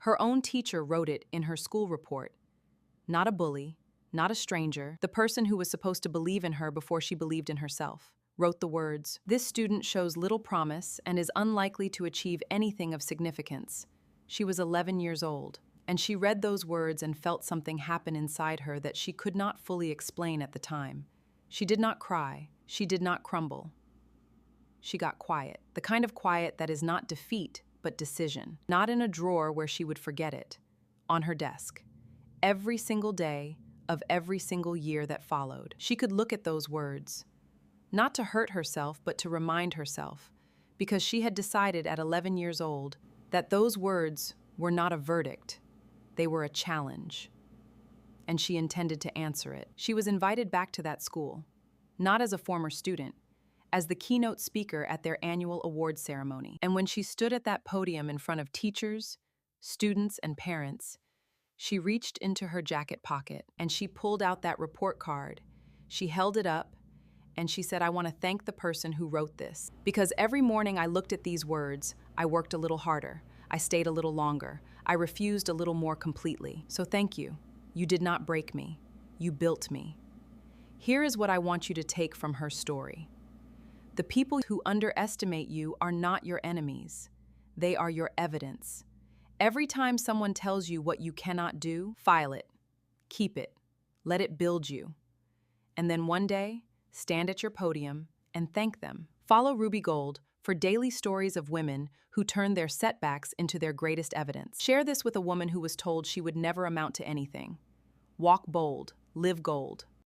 Her own teacher wrote it in her school report. Not a bully, not a stranger, the person who was supposed to believe in her before she believed in herself, wrote the words, "This student shows little promise and is unlikely to achieve anything of significance." She was 11 years old, and she read those words and felt something happen inside her that she could not fully explain at the time. She did not cry, she did not crumble. She got quiet, the kind of quiet that is not defeat, but decision. Not in a drawer where she would forget it, on her desk. Every single day of every single year that followed, she could look at those words. Not to hurt herself, but to remind herself, because she had decided at 11 years old that those words were not a verdict, they were a challenge. And she intended to answer it. She was invited back to that school, not as a former student, as the keynote speaker at their annual awards ceremony. And when she stood at that podium in front of teachers, students, and parents, she reached into her jacket pocket and she pulled out that report card. She held it up and she said, "I want to thank the person who wrote this. Because every morning I looked at these words, I worked a little harder, I stayed a little longer, I refused a little more completely. So thank you. You did not break me. You built me." Here is what I want you to take from her story. The people who underestimate you are not your enemies. They are your evidence. Every time someone tells you what you cannot do, file it, keep it, let it build you. And then one day, stand at your podium and thank them. Follow Ruby Gold for daily stories of women who turned their setbacks into their greatest evidence. Share this with a woman who was told she would never amount to anything. Walk bold, live gold.